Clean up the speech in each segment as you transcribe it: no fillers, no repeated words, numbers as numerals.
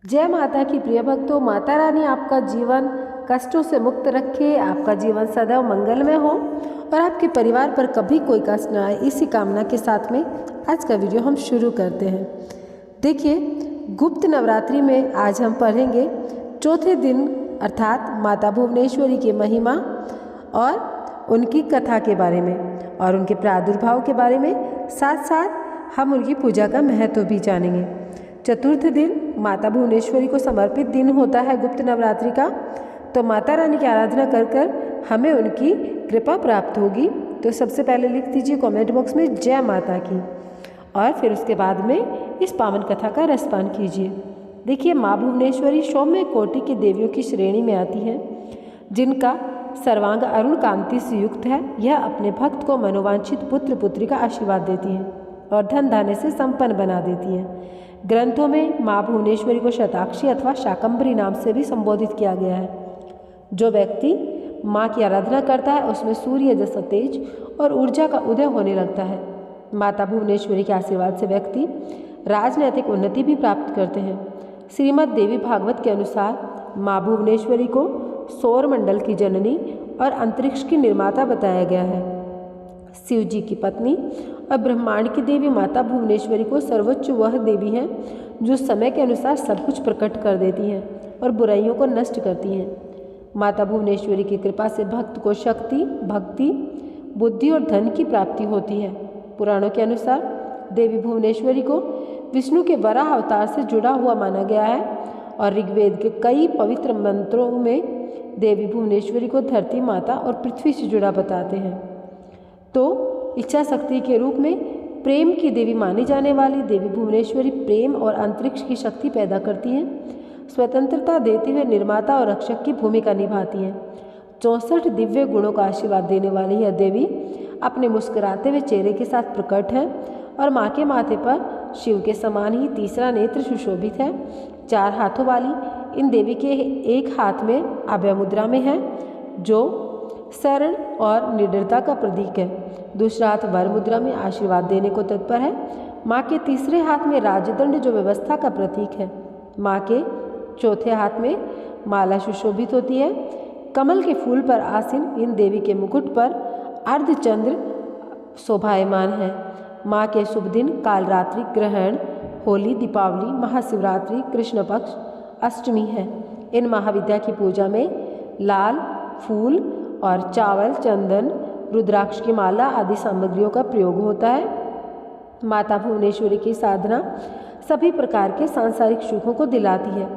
जय माता की प्रिय भक्तों, माता रानी आपका जीवन कष्टों से मुक्त रखे, आपका जीवन सदैव मंगलमय हो और आपके परिवार पर कभी कोई कष्ट न आए। इसी कामना के साथ में आज का वीडियो हम शुरू करते हैं। देखिए, गुप्त नवरात्रि में आज हम पढ़ेंगे चौथे दिन अर्थात माता भुवनेश्वरी की महिमा और उनकी कथा के बारे में और उनके प्रादुर्भाव के बारे में, साथ साथ हम उनकी पूजा का महत्व भी जानेंगे। चतुर्थ दिन माता भुवनेश्वरी को समर्पित दिन होता है गुप्त नवरात्रि का, तो माता रानी की आराधना कर कर हमें उनकी कृपा प्राप्त होगी। तो सबसे पहले लिख दीजिए कमेंट बॉक्स में जय माता की और फिर उसके बाद में इस पावन कथा का रसपान कीजिए। देखिए, माँ भुवनेश्वरी सौम्य कोटि की देवियों की श्रेणी में आती हैं, जिनका सर्वांग अरुण कांति से युक्त है। यह अपने भक्त को मनोवांछित पुत्र पुत्री का आशीर्वाद देती हैं और धन धान्य से संपन्न बना देती हैं। ग्रंथों में माँ भुवनेश्वरी को शताक्षी अथवा शाकंभरी नाम से भी संबोधित किया गया है। जो व्यक्ति माँ की आराधना करता है उसमें सूर्य जैसा तेज और ऊर्जा का उदय होने लगता है। माता भुवनेश्वरी के आशीर्वाद से व्यक्ति राजनैतिक उन्नति भी प्राप्त करते हैं। श्रीमद् देवी भागवत के अनुसार माँ भुवनेश्वरी को सौर मंडल की जननी और अंतरिक्ष की निर्माता बताया गया है। शिव जी की पत्नी और ब्रह्मांड की देवी माता भुवनेश्वरी को सर्वोच्च वह देवी हैं जो समय के अनुसार सब कुछ प्रकट कर देती हैं और बुराइयों को नष्ट करती हैं। माता भुवनेश्वरी की कृपा से भक्त को शक्ति, भक्ति, बुद्धि और धन की प्राप्ति होती है। पुराणों के अनुसार देवी भुवनेश्वरी को विष्णु के वराह अवतार से जुड़ा हुआ माना गया है और ऋग्वेद के कई पवित्र मंत्रों में देवी भुवनेश्वरी को धरती माता और पृथ्वी से जुड़ा बताते हैं। तो इच्छा शक्ति के रूप में प्रेम की देवी मानी जाने वाली देवी भुवनेश्वरी प्रेम और अंतरिक्ष की शक्ति पैदा करती हैं। स्वतंत्रता देते हुए निर्माता और रक्षक की भूमिका निभाती हैं। 64 दिव्य गुणों का आशीर्वाद देने वाली यह देवी अपने मुस्कुराते हुए चेहरे के साथ प्रकट है और माँ के माथे पर शिव के समान ही तीसरा नेत्र सुशोभित है। 4 हाथों वाली इन देवी के एक हाथ में अभय मुद्रा में है, जो शरण और निडरता का प्रतीक है। दूसरा हाथ वर मुद्रा में आशीर्वाद देने को तत्पर है। माँ के तीसरे हाथ में राजदंड, जो व्यवस्था का प्रतीक है। माँ के चौथे हाथ में माला सुशोभित होती है। कमल के फूल पर आसीन इन देवी के मुकुट पर अर्धचंद्र शोभायमान है। माँ के शुभ दिन कालरात्रि, ग्रहण, होली, दीपावली, महाशिवरात्रि, कृष्ण पक्ष, अष्टमी है। इन महाविद्या की पूजा में लाल फूल और चावल, चंदन, रुद्राक्ष की माला आदि सामग्रियों का प्रयोग होता है। माता भुवनेश्वरी की साधना सभी प्रकार के सांसारिक सुखों को दिलाती है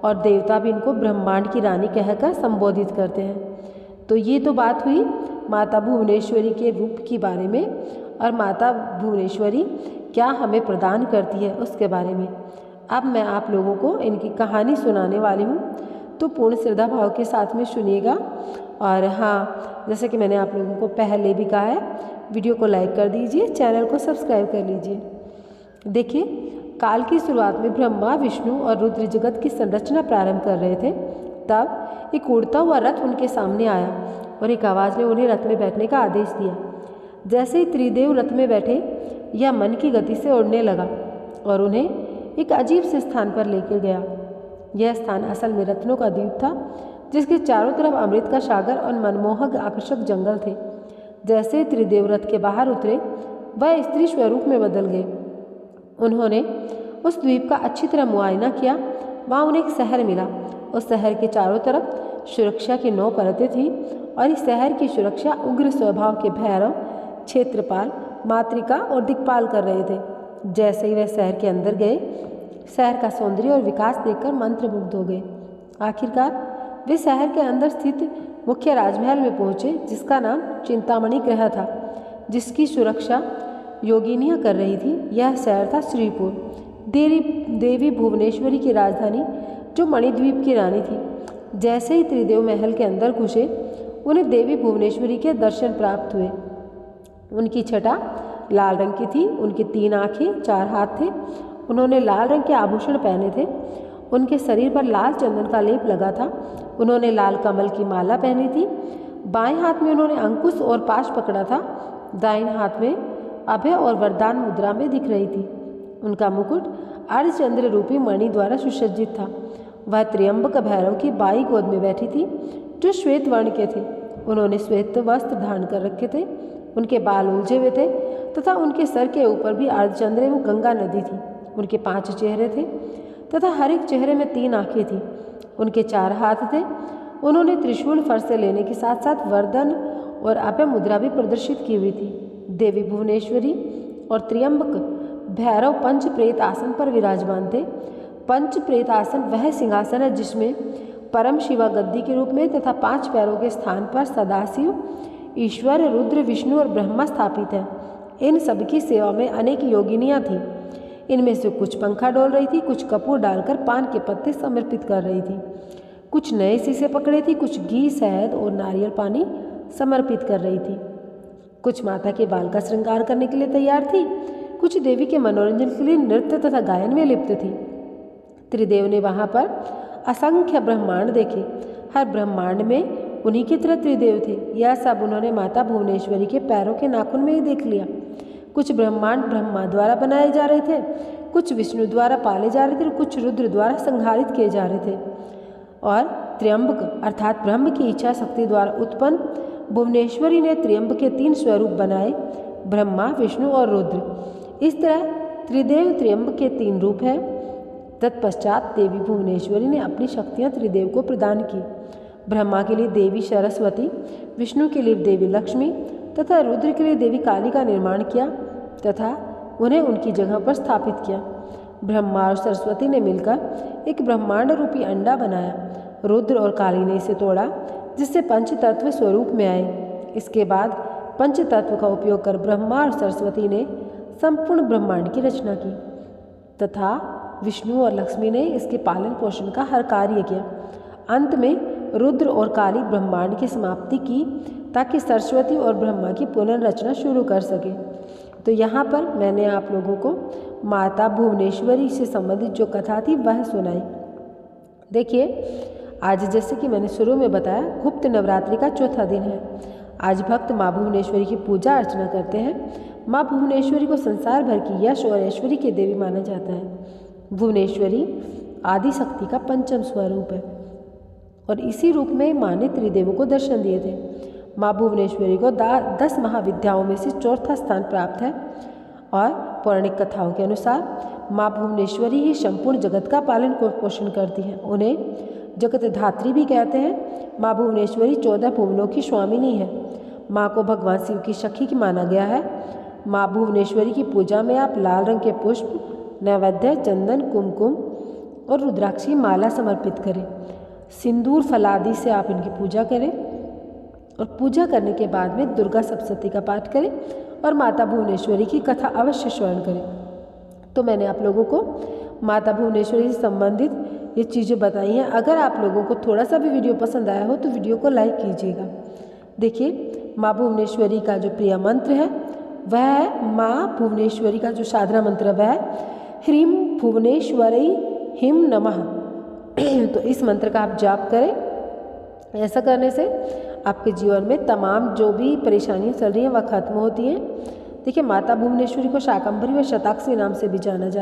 और देवता भी इनको ब्रह्मांड की रानी कहकर संबोधित करते हैं। तो ये तो बात हुई माता भुवनेश्वरी के रूप के बारे में और माता भुवनेश्वरी क्या हमें प्रदान करती है उसके बारे में। अब मैं आप लोगों को इनकी कहानी सुनाने वाली हूँ, तो पूर्ण श्रद्धा भाव के साथ में सुनिएगा। और हाँ, जैसे कि मैंने आप लोगों को पहले भी कहा है, वीडियो को लाइक कर दीजिए, चैनल को सब्सक्राइब कर लीजिए। देखिए, काल की शुरुआत में ब्रह्मा, विष्णु और रुद्र जगत की संरचना प्रारंभ कर रहे थे। तब एक उड़ता हुआ रथ उनके सामने आया और एक आवाज़ ने उन्हें रथ में बैठने का आदेश दिया। जैसे ही त्रिदेव रथ में बैठे, यह मन की गति से उड़ने लगा और उन्हें एक अजीब से स्थान पर लेकर गया। यह स्थान असल में रत्नों का द्वीप था, जिसके चारों तरफ अमृत का सागर और मनमोहक आकर्षक जंगल थे। जैसे ही त्रिदेव रथ के बाहर उतरे, वह स्त्री स्वरूप में बदल गए। उन्होंने उस द्वीप का अच्छी तरह मुआयना किया। वहाँ उन्हें एक शहर मिला। उस शहर के चारों तरफ सुरक्षा की 9 परतें थीं और इस शहर की सुरक्षा उग्र स्वभाव के भैरव, क्षेत्रपाल, मातृका और दिक्पाल कर रहे थे। जैसे ही वह शहर के अंदर गए, शहर का सौंदर्य और विकास देखकर मंत्रमुग्ध हो गए। आखिरकार वे शहर के अंदर स्थित मुख्य राजमहल में पहुँचे, जिसका नाम चिंतामणि गृह था, जिसकी सुरक्षा योगिनियाँ कर रही थी। यह शहर था श्रीपुर, देवी भुवनेश्वरी की राजधानी, जो मणिद्वीप की रानी थी। जैसे ही त्रिदेव महल के अंदर घुसे, उन्हें देवी भुवनेश्वरी के दर्शन प्राप्त हुए। उनकी छटा लाल रंग की थी, उनकी 3 आँखें, 4 हाथ थे। उन्होंने लाल रंग के आभूषण पहने थे। उनके शरीर पर लाल चंदन का लेप लगा था। उन्होंने लाल कमल की माला पहनी थी। बाएं हाथ में उन्होंने अंकुश और पाश पकड़ा था। दाहिने हाथ में अभय और वरदान मुद्रा में दिख रही थी। उनका मुकुट अर्धचंद्र रूपी मणि द्वारा सुसज्जित था। वह त्र्यंबक भैरव की बाई गोद में बैठी थी, जो श्वेत वर्ण के थे। उन्होंने श्वेत वस्त्र धारण कर रखे थे, उनके बाल उलझे हुए थे तथा उनके सर के ऊपर भी अर्धचंद्र एवं गंगा नदी थी। उनके 5 चेहरे थे तथा हर एक चेहरे में 3 आंखें थीं। उनके 4 हाथ थे। उन्होंने त्रिशूल फरसे लेने के साथ साथ वरदान और अभय मुद्रा भी प्रदर्शित की हुई थी। देवी भुवनेश्वरी और त्र्यंबक भैरव पंच प्रेत आसन पर विराजमान थे। पंच प्रेत आसन वह सिंहासन है जिसमें परम शिवा गद्दी के रूप में तथा 5 पैरों के स्थान पर सदाशिव, ईश्वर, रुद्र, विष्णु और ब्रह्मा स्थापित हैं। इन सबकी सेवा में अनेक योगिनियाँ थीं। इनमें से कुछ पंखा डोल रही थी, कुछ कपूर डालकर पान के पत्ते समर्पित कर रही थी, कुछ नए शीशे पकड़े थी, कुछ घी, शहद और नारियल पानी समर्पित कर रही थी। कुछ माता के बाल का श्रृंगार करने के लिए तैयार थी, कुछ देवी के मनोरंजन के लिए नृत्य तथा गायन में लिप्त थी। त्रिदेव ने वहाँ पर असंख्य ब्रह्मांड देखे। हर ब्रह्मांड में उन्हीं की तरह त्रिदेव थे। यह सब उन्होंने माता भुवनेश्वरी के पैरों के नाखून में ही देख लिया। कुछ ब्रह्मांड ब्रह्मा द्वारा बनाए जा रहे थे, कुछ विष्णु द्वारा पाले जा रहे थे और कुछ रुद्र द्वारा संहारित किए जा रहे थे। और त्र्यंबक अर्थात ब्रह्म की इच्छा शक्ति द्वारा उत्पन्न भुवनेश्वरी ने त्र्यंबक के 3 स्वरूप बनाए, ब्रह्मा, विष्णु और रुद्र। इस तरह त्रिदेव त्र्यंबक के 3 रूप हैं। तत्पश्चात देवी भुवनेश्वरी ने अपनी शक्तियाँ त्रिदेव को प्रदान की। ब्रह्मा के लिए देवी सरस्वती, विष्णु के लिए देवी लक्ष्मी तथा रुद्र के लिए देवी काली का निर्माण किया तथा उन्हें उनकी जगह पर स्थापित किया। ब्रह्मा और सरस्वती ने मिलकर एक ब्रह्मांड रूपी अंडा बनाया। रुद्र और काली ने इसे तोड़ा, जिससे पंचतत्व स्वरूप में आए। इसके बाद पंचतत्व का उपयोग कर ब्रह्मा और सरस्वती ने संपूर्ण ब्रह्मांड की रचना की तथा विष्णु और लक्ष्मी ने इसके पालन पोषण का हर कार्य किया। अंत में रुद्र और काली ब्रह्मांड की समाप्ति की ताकि सरस्वती और ब्रह्मा की पुनर्रचना शुरू कर सके। तो यहाँ पर मैंने आप लोगों को माता भुवनेश्वरी से संबंधित जो कथा थी वह सुनाई। देखिए, आज जैसे कि मैंने शुरू में बताया, गुप्त नवरात्रि का चौथा दिन है। आज भक्त माँ भुवनेश्वरी की पूजा अर्चना करते हैं। माँ भुवनेश्वरी को संसार भर की यश और ऐश्वर्य की देवी माना जाता है। भुवनेश्वरी आदि शक्ति का 5वां स्वरूप है और इसी रूप में माँ ने त्रिदेवों को दर्शन दिए थे। माँ भुवनेश्वरी को 10 महाविद्याओं में से 4था स्थान प्राप्त है और पौराणिक कथाओं के अनुसार माँ भुवनेश्वरी ही संपूर्ण जगत का पालन पोषण करती हैं। उन्हें जगत धात्री भी कहते हैं। माँ भुवनेश्वरी 14 भुवनों की स्वामिनी है। माँ को भगवान शिव की सखी की माना गया है। माँ भुवनेश्वरी की पूजा में आप लाल रंग के पुष्प, नैवेद्य, चंदन, कुमकुम और रुद्राक्ष की माला समर्पित करें। सिंदूर फलादि से आप इनकी पूजा करें और पूजा करने के बाद में दुर्गा सप्तशती का पाठ करें और माता भुवनेश्वरी की कथा अवश्य श्रवण करें। तो मैंने आप लोगों को माता भुवनेश्वरी से संबंधित ये चीज़ें बताई हैं। अगर आप लोगों को थोड़ा सा भी वीडियो पसंद आया हो तो वीडियो को लाइक कीजिएगा। देखिए, माँ भुवनेश्वरी का जो प्रिय मंत्र है वह है, माँ भुवनेश्वरी का जो साधना मंत्र है वह है ह्रीं भुवनेश्वरी हिम नमः। तो इस मंत्र का आप जाप करें। ऐसा करने से आपके जीवन में तमाम जो भी परेशानियां चल रही हैं वह खत्म होती हैं। देखिए, माता भुवनेश्वरी को शाकंभरी व शताक्षी नाम से भी जाना जाता है।